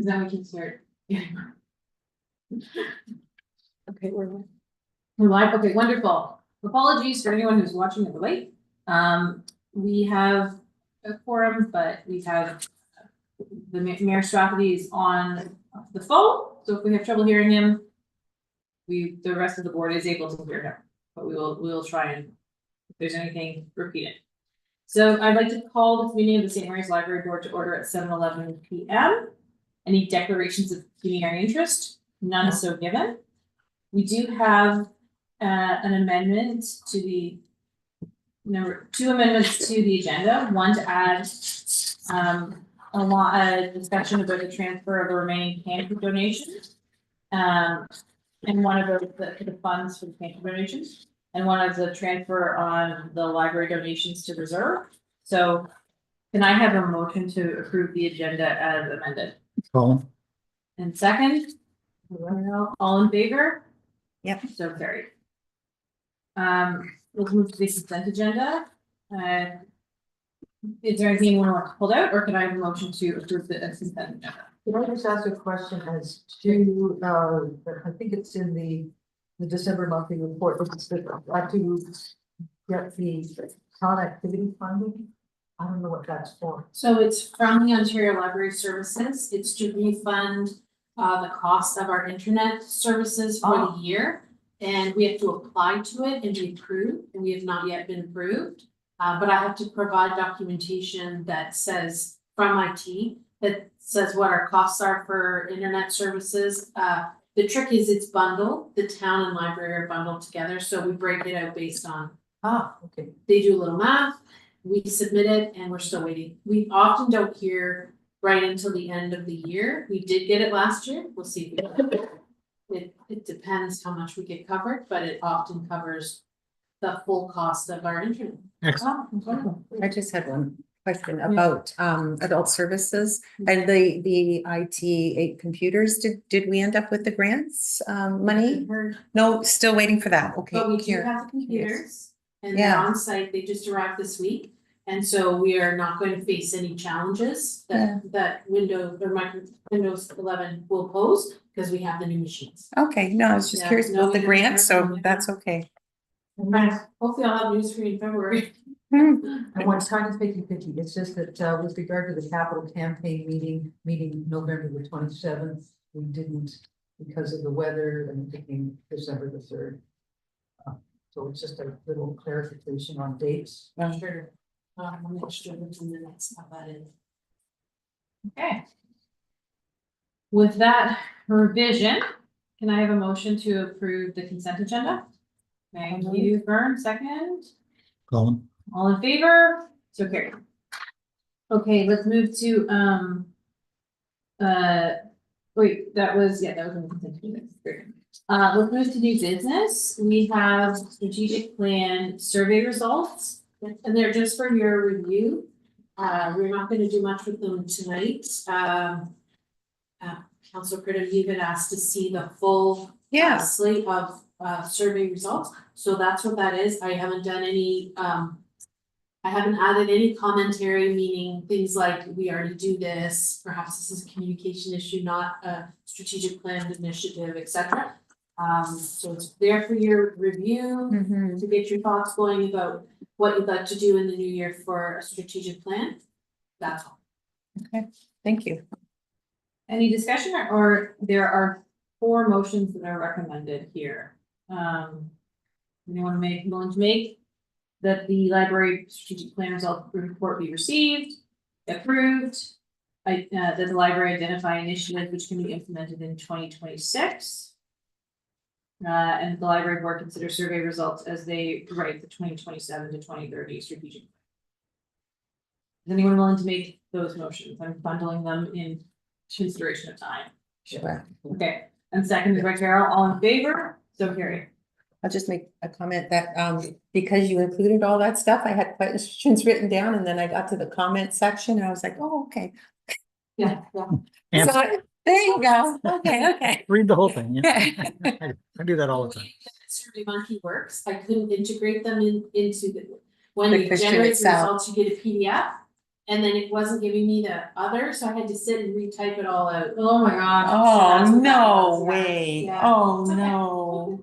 Because then we can start. Okay, we're Live, okay, wonderful. Apologies for anyone who's watching it late. We have a quorum, but we have the Mayor Strafferty is on the phone, so if we have trouble hearing him, the rest of the board is able to hear him, but we will try and, if there's anything, repeat it. So I'd like to call this meeting of the St. Mary's Library Board to order at 7:11 p.m. Any declarations of pecuniary interest? None is so given. We do have an amendment to the two amendments to the agenda. One to add a discussion about the transfer of the remaining cancer donations, and one of the funds for the cancer donations, and one of the transfer on the library donations to reserve. So, can I have a motion to approve the agenda as amended? Colin. And second, all in favor? Yep. So carried. We'll move to the consent agenda. Is there anything you want to pull out, or can I have a motion to approve the consent agenda? Can I just ask a question as to, I think it's in the December monthly report, it's the, to get the town activity funding? I don't know what that's for. So it's from the Ontario Library Services. It's to refund the cost of our internet services for the year. And we have to apply to it and be approved, and we have not yet been approved. But I have to provide documentation that says from IT that says what our costs are for internet services. The trick is it's bundled. The town and library are bundled together, so we break it out based on. Okay. They do a little math, we submit it, and we're still waiting. We often don't hear right until the end of the year. We did get it last year. We'll see if we get it. It depends how much we get covered, but it often covers the full cost of our internet. Excellent. I just had one question about adult services and the IT computers. Did we end up with the grants money? No, still waiting for that. Okay. But we do here. have the computers and they're Yeah. on site. They just arrived this week. And so we are not going to face any challenges that Windows 11 will pose because we have the new machines. Okay, no, I was just Yeah, curious no, about the we grant, didn't so have- that's okay. Hopefully I'll have news for you in February. And one tiny picky, it's just that with regard to the capital campaign meeting November the 27th, we didn't, because of the weather, and it became December the 3rd. So it's just a little clarification on dates. Sure. I'll make sure that's in the next have that in. Okay. With that revision, can I have a motion to approve the consent agenda? Thank you, Vern, second. Colin. All in favor? So carried. Okay, let's move to, wait, that was in the consent agenda. Great. Let's move to new business. We have strategic plan survey results, and they're just for your review. We're not gonna do much with them tonight. Councilor Critter, you've been asked to see the full slate of survey results, so that's what that is. I haven't done any, I haven't added any commentary, meaning things like we already do this, perhaps this is a communication issue, not a strategic plan initiative, etc. So it's there for your review, Mhm. to get your thoughts going about what you'd like to do in the new year for a strategic plan. That's all. Okay, thank you. Any discussion or there are 4 motions that are recommended here. Anyone willing to make that the library strategic plan result report be received, approved, that the library identify initiatives which can be implemented in 2026. And the library board consider survey results as they write the 2027 to 2030 strategic. Is anyone willing to make those motions? I'm bundling them in consideration of time. Sure. Okay, and seconded by Carol, all in favor? So carried. I'll just make a comment that because you included all that stuff, I had questions written down and then I got to the comment section and I was like, oh, okay. Yeah. Answer. So there you go. Okay. Read the whole thing. Yeah. Okay. I do that all the time. SurveyMonkey works, I couldn't integrate them into when The you question generate the itself. results, you get a PDF. And then it wasn't giving me the other, so I had to sit and retype it all out. Oh my gosh. So Oh, that's what that no was, yeah. way. Yeah. Oh, It's okay. no.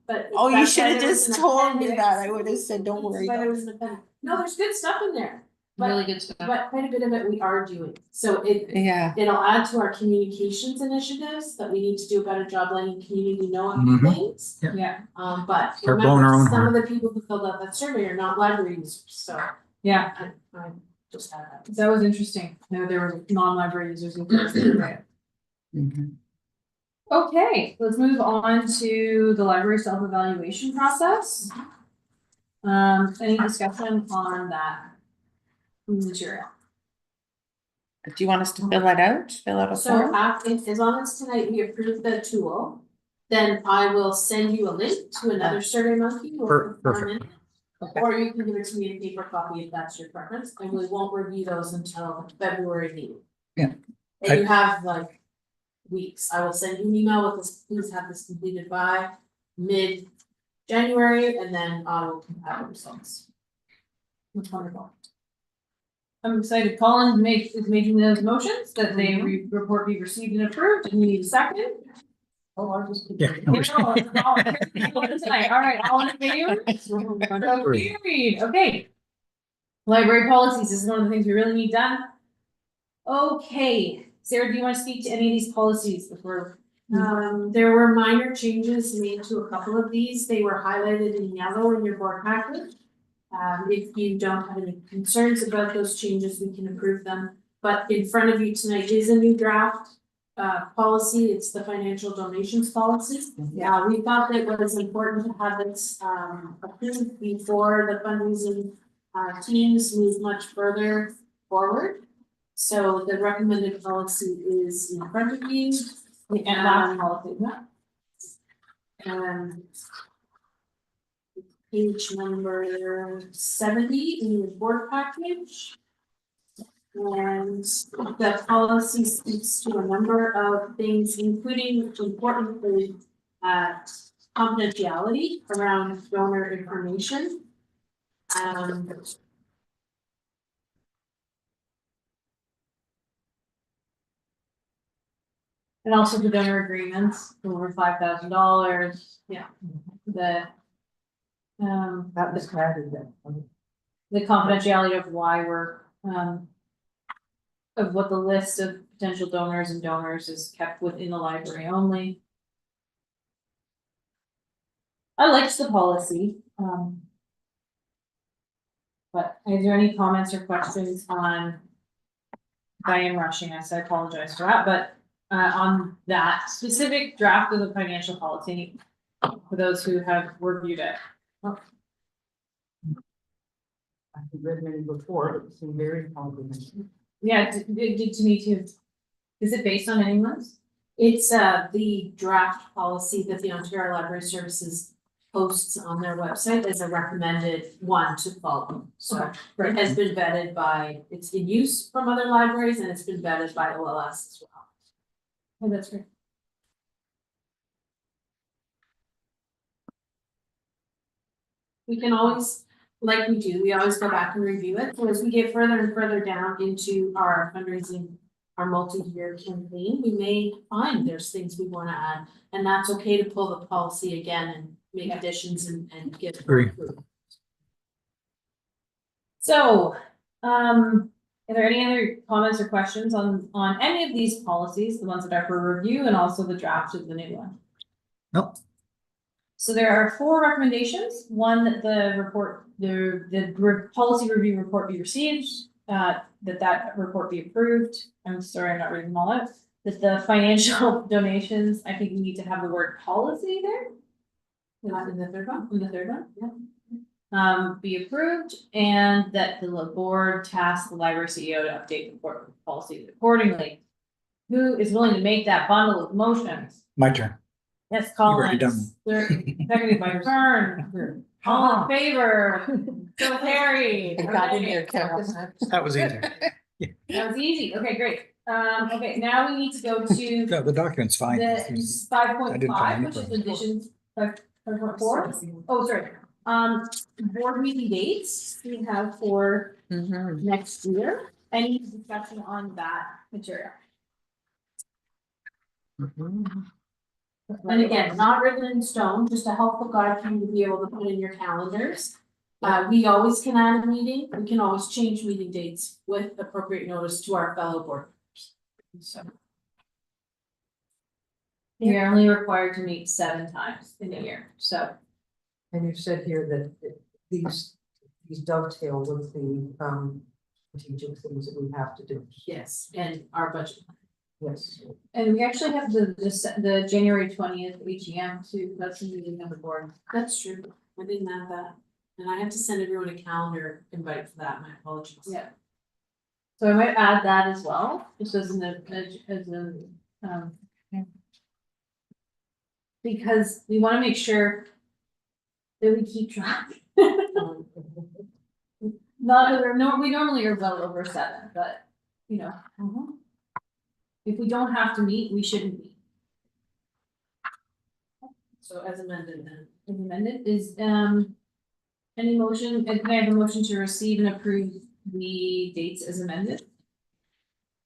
But. Oh, you that's should why have there was just an told me appendix. that. I would have said, don't That's worry. why there was an appendix. No, there's good stuff in there, but, Really good stuff. but quite a bit of it we are doing. So Yeah. it'll add to our communications initiatives that we need to do a better job letting community know of Mhm. things. Yeah, But Start blowing our remember, own some of horn. the people who filled out that survey are not library users, so yeah, I just had that. that was interesting. No, there were non-library users in there. Mhm. Okay, let's move on to the library self-evaluation process. Any discussion on that material? Do you want us to fill it out? Fill out a So form? as long as tonight we approve the tool, then I will send you a link to another Survey Monkey. or Perfect. Or you can give it to me in a paper copy if that's your preference, and we won't review those until February meeting. Yeah. And you have like weeks, I will send you an email with this, please have this completed by mid-January, and then I will compile the results. That's wonderful. I'm excited. Colin is making those motions that they report be received and approved, and we need a second. Oh, I'll just. Yeah. Tonight, all right, all in favor? So carried. Okay. Library policies, this is one of the things we really need done. Okay, Sarah, do you want to speak to any of these policies before? There were minor changes made to a couple of these, they were highlighted in yellow in your board package. If you don't have any concerns about those changes, we can approve them, but in front of you tonight is a new draft. Policy, it's the financial donations policy. We thought that it was important to have this, approved before the fundraising, teams move much further forward. So the recommended policy is in front of you. And last policy, yeah. And page number 70 in your board package. And the policy speaks to a number of things, including importantly, confidentiality around donor information. And also the donor agreements, over $5,000, Yeah. the. That was added then. The confidentiality of why we're, of what the list of potential donors and donors is kept within the library only. I liked the policy, but is there any comments or questions on? I am rushing us, I apologize for that, but, on that specific draft of the financial policy, for those who have reviewed it. I've read many before, but it seemed very complimentary. Yeah, it did to me too. Is it based on anyone's? It's the draft policy that the Ontario Library Services posts on their website as a recommended one to follow. So it has been vetted by, it's in use from other libraries and it's been vetted by OLS as well. Oh, that's great. We can always, like we do, we always go back and review it. So as we get further and further down into our fundraising, our multi-year campaign, we may find there's things we want to add. And that's okay to pull the policy again and make additions and get. Agree. So, are there any other comments or questions on any of these policies, the ones that are for review and also the draft of the new one? Nope. So there are 4 recommendations. One, that the report, the policy review report be received, that report be approved. I'm sorry, I'm not reading them all out. That the financial donations, I think we need to have the word policy there. In the third one? In the third one, yeah. Be approved, and that the board task the library CEO to update the board policy accordingly. Who is willing to make that bundle of motions? My turn. Yes, You've already Collins. Seconded by turn. All in favor? So carried. I got in Okay. there, Carol. That was easier. That was easy. Okay, great. Okay, now we need to go to No, the document's fine. the I 5.5, didn't find which is any additions, 5.4. Oh, sorry. board meeting dates we have for Mhm. next year. Any discussion on that material? Mhm. And again, not written in stone, just a helpful guide for you to be able to put in your calendars. We always can add a meeting, we can always change meeting dates with appropriate notice to our fellow board members. So, We are only required to meet 7 times in a year, so. And you said here that these dovetail with the strategic things that we have to do. yes, and our budget. Yes. And we actually have the January 20th AGM too, that's the meeting of the board. That's true, I didn't add that, and I have to send everyone a calendar invite for that, my apologies. Yeah. So I might add that as well, just as because we wanna make sure that we keep track. Not that we normally are well over 7, but, you know. If we don't have to meet, we shouldn't meet. So as amended then. As amended is, any motion, can I have a motion to receive and approve the dates as amended?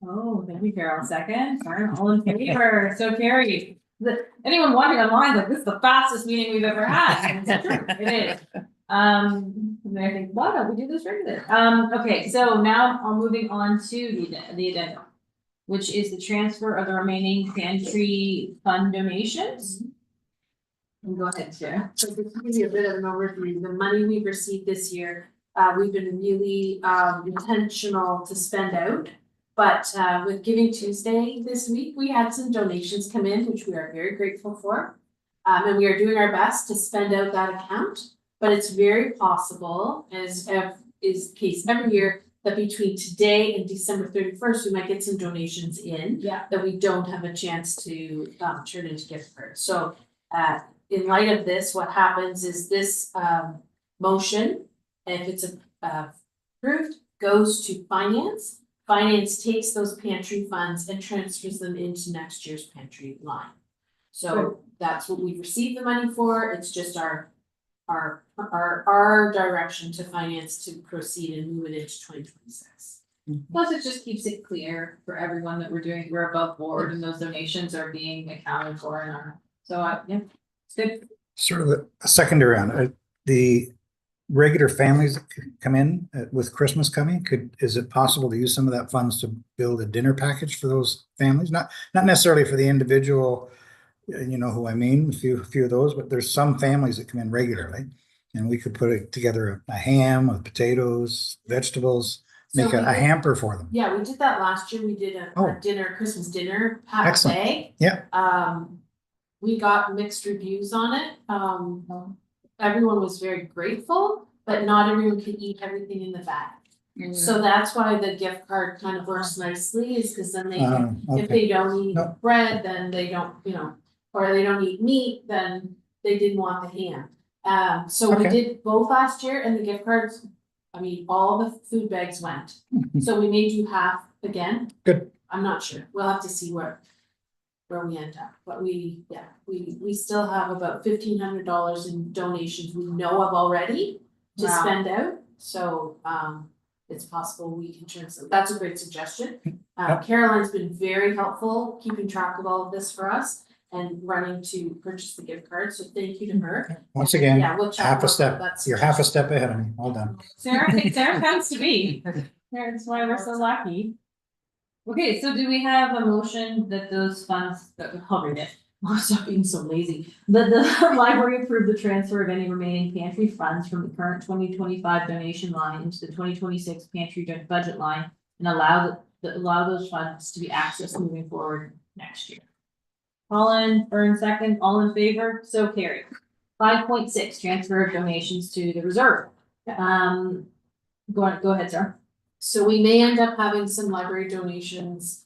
Oh, thank you, Carol, second, sorry, all in favor, so carried. Anyone watching online, like, this is the fastest meeting we've ever had, and it's true, it is. And I think, why don't we do this regular? Okay, so now I'm moving on to the addendum, which is the transfer of the remaining pantry fund donations. And go ahead, Sarah. So to give you a bit of an overview, the money we've received this year, we've been really intentional to spend out. But with Giving Tuesday this week, we had some donations come in, which we are very grateful for. And we are doing our best to spend out that account, but it's very possible, as is the case every year, that between today and December 31st, we might get some donations in. Yeah. That we don't have a chance to turn into gift cards. So in light of this, what happens is this motion, if it's approved, goes to finance. Finance takes those pantry funds and transfers them into next year's pantry line. So that's what we've received the money for. It's just our direction to finance to proceed and move it into 2026. Plus, it just keeps it clear for everyone that we're above board and those donations are being accounted for in our, so yeah, it's good. Sort of a secondary on it. The regular families that come in with Christmas coming, is it possible to use some of that funds to build a dinner package for those families? Not necessarily for the individual, you know who I mean, a few of those, but there's some families that come in regularly. And we could put together a ham with potatoes, vegetables, make So a we did- hamper for them. Yeah, we did that last year. We did Oh. a dinner, Christmas dinner pack Excellent. bag. Yeah. We got mixed reviews on it. Everyone was very grateful, but not everyone could eat everything in the bag. So that's why the gift card kind of works nicely, is because then they can, if Okay. they don't eat No. bread, then they don't, or they don't eat meat, then they didn't want the ham. So we Okay. did both last year, and the gift cards, I mean, all the food bags went. So we may do half again. Good. I'm not sure. We'll have to see where we end up, but we still have about $1,500 in donations we know of already to Wow. spend out, so it's possible we can turn some, that's a great suggestion. Yep. Caroline's been very helpful, keeping track of all of this for us and running to purchase the gift card, so thank you to her. Once And, again, yeah, we'll chat half a about step. that You're half a suggestion. step ahead of me. Well done. Sarah tends to be, that's why we're so lucky. Okay, so do we have a motion that those funds, I'll read it, I'll stop being so lazy. That the library approve the transfer of any remaining pantry funds from the current 2025 donation line into the 2026 pantry budget line and allow those funds to be accessed moving forward next year. Colin, Fern second, all in favor, so carried. 5.6, transfer of donations to the reserve. Go ahead, sir. So we may end up having some library donations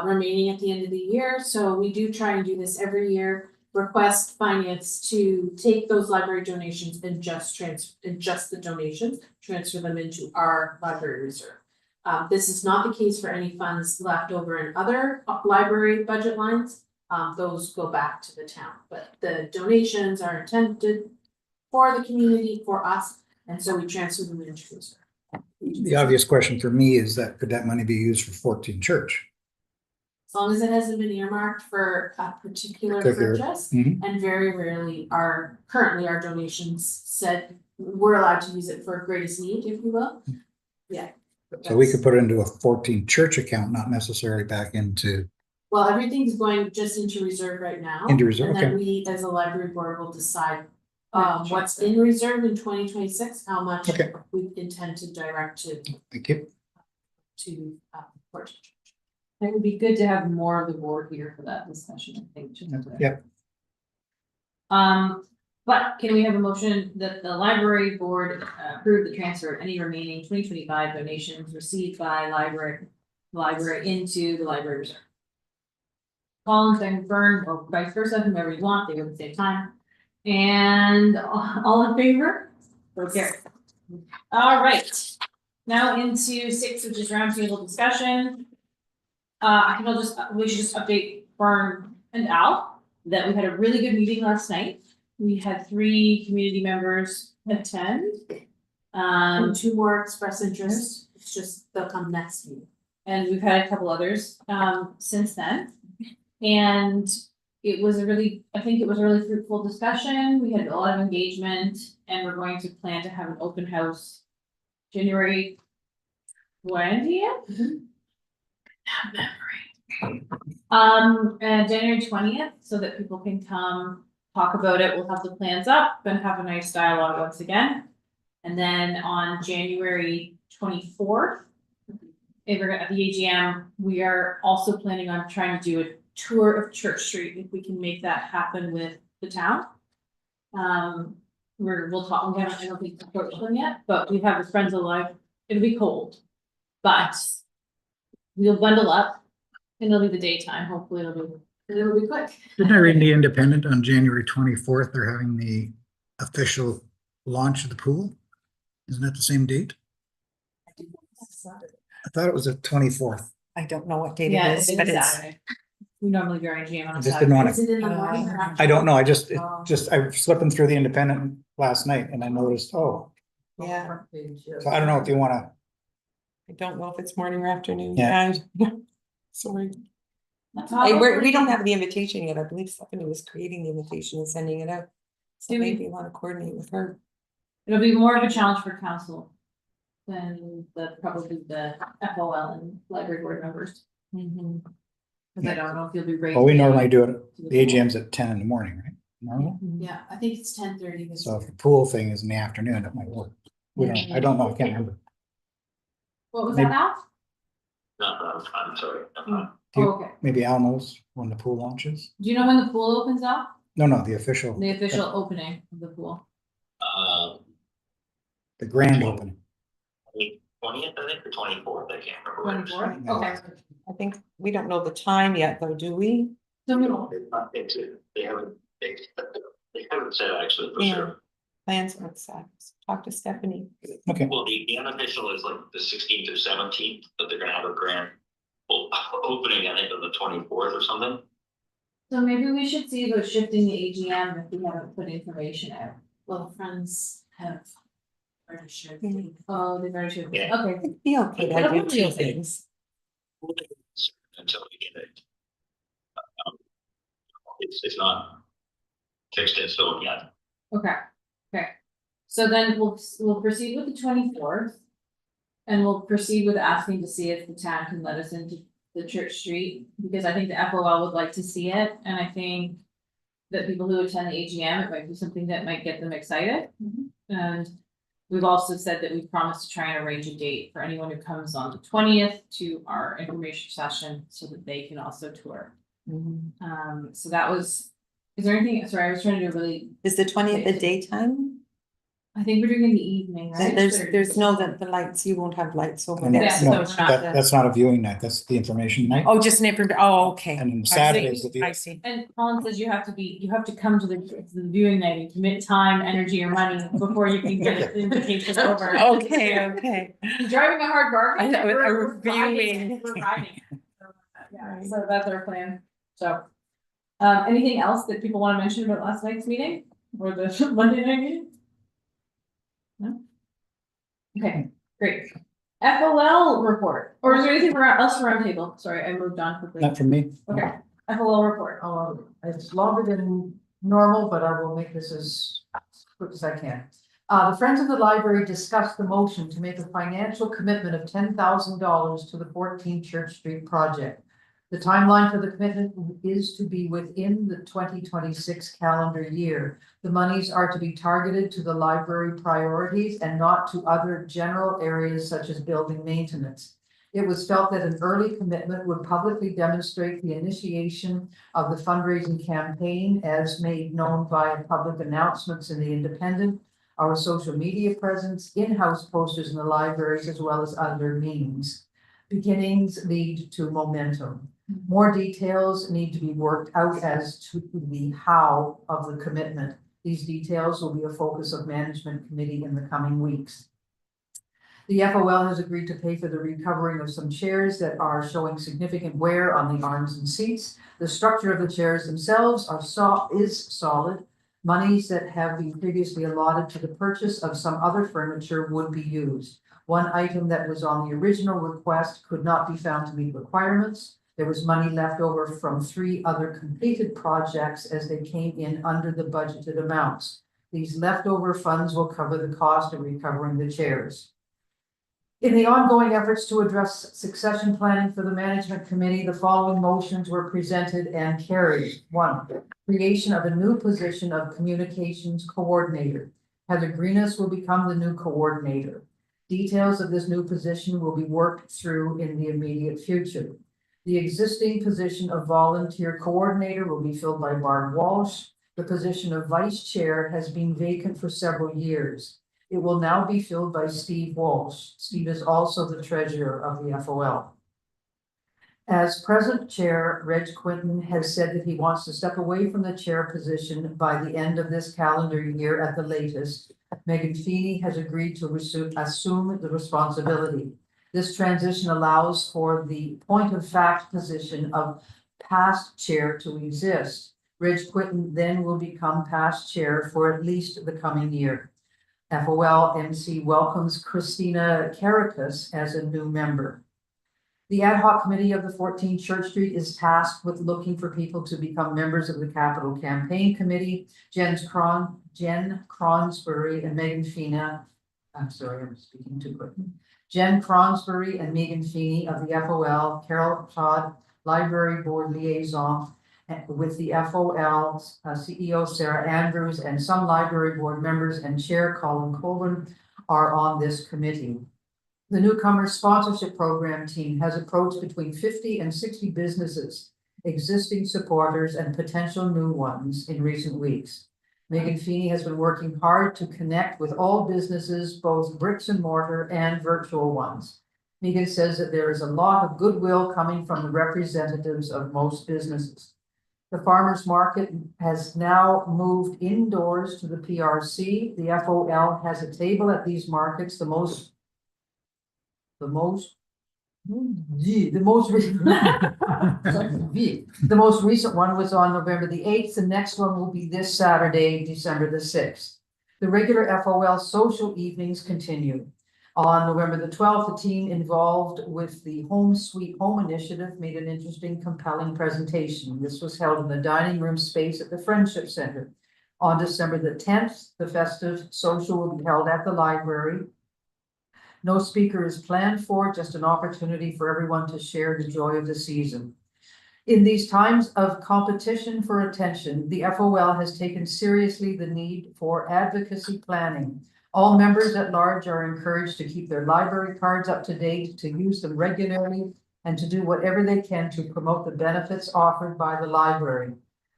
remaining at the end of the year, so we do try and do this every year. Request finance to take those library donations and just the donations, transfer them into our library reserve. This is not the case for any funds left over in other library budget lines. Those go back to the town, but the donations are intended for the community, for us, and so we transferred them into reserve. The obvious question for me is that could that money be used for 14 Church? As long as it hasn't been earmarked for a particular Particular. purchase, Mhm. and very rarely currently our donations said we're allowed to use it for greatest need, if you will. Yeah. So we could put it into a 14 Church account, not necessarily back into, Well, everything's going just into reserve right now. Into reserve, And then okay. we, as a library board, will decide Yeah, what's in reserve in 2026, how much Okay. we intend to direct thank you. to Portage. It would be good to have more of the board here for that discussion, I think. just to- Yep. But can we have a motion that the library board approve the transfer of any remaining 2025 donations received by library into the library reserve? Collins and Byrne, or vice versa, whomever you want, they go at the same time. And all in favor? Okay. All right, now into 6, which is roundtable discussion. I think we should just update Byrne and Al that we had a really good meeting last night. We had 3 community members attend. And 2 more express interest, it's just they'll come next week. And we've had a couple others since then. And I think it was a really fruitful discussion. We had a lot of engagement, and we're going to plan to have an open house January 20th. And January 20th, so that people can come talk about it. We'll have the plans up and have a nice dialogue once again. And then on January 24th, if we're at the AGM, we are also planning on trying to do a tour of Church Street, if we can make that happen with the town. We'll talk, we haven't, I don't think, approached them yet, but we have the Friends of Life. It'll be cold, but we'll bundle up and it'll be the daytime. Hopefully it'll be quick. Didn't I read in the Independent on January 24th, they're having the official launch of the pool? Isn't that the same date? I thought it was the 24th. I don't know what date Yeah, it is, but it's. Saturday. We normally do our AGM on I a just didn't Saturday. want Is to, it in the morning or after? I don't know, I was Oh. flipping through the Independent last night and I noticed, oh, Yeah. Front page, yes. so I don't know if you want to, I don't know if it's morning or afternoon. Yeah. Sorry. Probably- We don't have the invitation yet. I believe Stephanie was creating the invitation and sending it out. So Do we- maybe you want to coordinate with her. It'll be more of a challenge for council than probably the FOL and library board members. Cause I don't know if you'll be ready. well, we normally do it, the AGM's at 10 in the morning, right? Normal? Yeah, I think it's 10:30 this So year. if the pool thing is in the afternoon, it might work. I don't know, I can't remember. What was Maybe- that, Al? No, I'm sorry. Do you- Oh, okay. Maybe Al knows when the pool launches? Do you know when the pool opens up? No, the official, The official opening of the pool? the grand opening. 20th, I think, or 24th, I can't remember. 24th? No. Okay. I think we don't know the time yet, though, do we? So we don't- They haven't said actually for Yeah. sure. Plans are set. Talk to Stephanie. Okay, Well, the unofficial is like the 16th or 17th, but they're gonna have a grand opening, I think, on the 24th or something. So maybe we should see about shifting the AGM if we haven't put information out. Well, friends have registered. Oh, they've already shared. Yeah. Okay. It'd be okay to That'll do be 2 okay. things. Until we get it. It's not fixed in stone yet. Okay. So then we'll proceed with the 24th. And we'll proceed with asking to see if the town can let us into the Church Street, because I think the FOL would like to see it, and I think. That people who attend the AGM, it might be something that might get them excited. And we've also said that we promise to try and arrange a date for anyone who comes on the 20th to our information session, so that they can also tour. So that was, is there anything, sorry, I was trying to do really, Is the 20th the daytime? I think we're doing in the evening, right? There's no, the lights, you won't have lights over and there. Yeah, that's, so no, it's not that, the- that's not a viewing night, that's the information night. Oh, just never, oh, okay. And then I see. Saturdays, the view- I see. And Colin says you have to come to the viewing night and commit time, energy, or money before you can get the invitation over. Okay. You're driving a hard bargain. I know, We're riding viewing. it, we're riding it. Yeah, so that's our plan, so. Anything else that people wanna mention about last night's meeting, or the Monday night meeting? No? Okay, great. FOL report, or is there anything else for roundtable? Sorry, I moved on quickly. Not from me. Okay, FOL report. It's longer than normal, but I will make this as quick as I can. The Friends of the Library discussed the motion to make a financial commitment of $10,000 to the 14 Church Street project. The timeline for the commitment is to be within the 2026 calendar year. The monies are to be targeted to the library priorities and not to other general areas such as building maintenance. It was felt that an early commitment would publicly demonstrate the initiation of the fundraising campaign as made known via public announcements in the Independent, our social media presence, in-house posters in the libraries, as well as other means. Beginnings lead to momentum. More details need to be worked out as to the how of the commitment. These details will be a focus of management committee in the coming weeks. The FOL has agreed to pay for the recovering of some chairs that are showing significant wear on the arms and seats. The structure of the chairs themselves is solid. Monies that have been previously allotted to the purchase of some other furniture would be used. One item that was on the original request could not be found to meet requirements. There was money left over from 3 other completed projects as they came in under the budgeted amounts. These leftover funds will cover the cost of recovering the chairs. In the ongoing efforts to address succession planning for the management committee, the following motions were presented and carried. 1, creation of a new position of communications coordinator. Heather Greenus will become the new coordinator. Details of this new position will be worked through in the immediate future. The existing position of volunteer coordinator will be filled by Barb Walsh. The position of vice chair has been vacant for several years. It will now be filled by Steve Walsh. Steve is also the treasurer of the FOL. As present chair, Reg Quinton has said that he wants to step away from the chair position by the end of this calendar year at the latest. Megan Feeney has agreed to assume the responsibility. This transition allows for the point of fact position of past chair to exist. Reg Quinton then will become past chair for at least the coming year. FOL MC welcomes Christina Carapas as a new member. The ad hoc committee of the 14 Church Street is tasked with looking for people to become members of the capital campaign committee. Jen Cronsbury and Megan Feeney. I'm sorry, I'm speaking too quick. Jen Cronsbury and Megan Feeney of the FOL, Carol Todd, Library Board Liaison, with the FOL CEO Sarah Andrews, and some library board members and chair Colin Colvin are on this committee. The newcomer sponsorship program team has approached between 50 and 60 businesses, existing supporters and potential new ones in recent weeks. Megan Feeney has been working hard to connect with all businesses, both bricks and mortar and virtual ones. Megan says that there is a lot of goodwill coming from the representatives of most businesses. The farmers market has now moved indoors to the PRC. The FOL has a table at these markets. The most recent one was on November the 8th. The next one will be this Saturday, December the 6th. The regular FOL social evenings continue. On November the 12th, the team involved with the Home Sweet Home Initiative made an interesting, compelling presentation. This was held in the dining room space at the Friendship Center. On December the 10th, the festive social will be held at the library. No speaker is planned for, just an opportunity for everyone to share the joy of the season. In these times of competition for attention, the FOL has taken seriously the need for advocacy planning. All members at large are encouraged to keep their library cards up to date, to use them regularly, and to do whatever they can to promote the benefits offered by the library.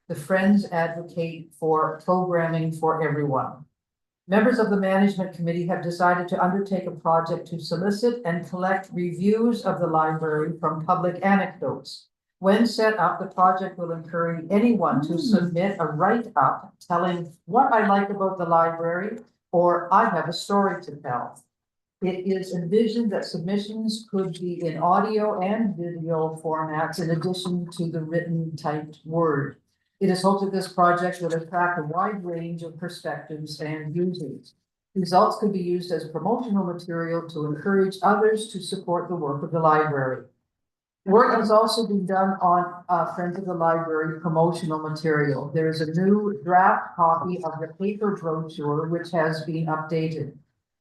The Friends advocate for programming for everyone. Members of the management committee have decided to undertake a project to solicit and collect reviews of the library from public anecdotes. When set up, the project will encourage anyone to submit a write-up telling what I like about the library, or I have a story to tell. It is envisioned that submissions could be in audio and video formats in addition to the written typed word. It is hoped that this project will attract a wide range of perspectives and users. Results could be used as promotional material to encourage others to support the work of the library. Work has also been done on Friends of the Library promotional material. There is a new draft copy of the paper brochure which has been updated.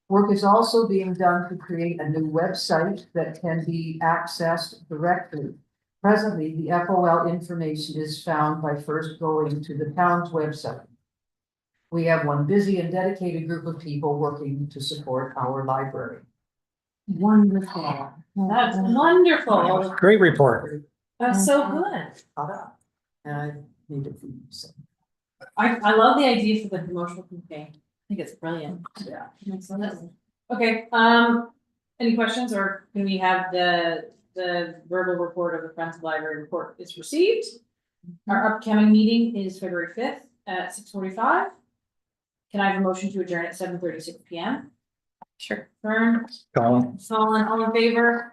Work is also being done to create a new website that can be accessed directly. Presently, the FOL information is found by first going to the town's website. We have one busy and dedicated group of people working to support our library. Wonderful. That's wonderful. Great report. That's so good. Caught up. And I need to feed you some. I love the idea for the promotional campaign. I think it's brilliant. Yeah. Makes sense. Okay, any questions or can we have the verbal report of the Friends of the Library report is received? Our upcoming meeting is February 5th at 6:45. Can I have a motion to adjourn at 7:36 PM? Sure. Fern, Colin? Solon, all in favor?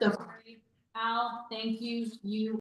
Al, thank you. You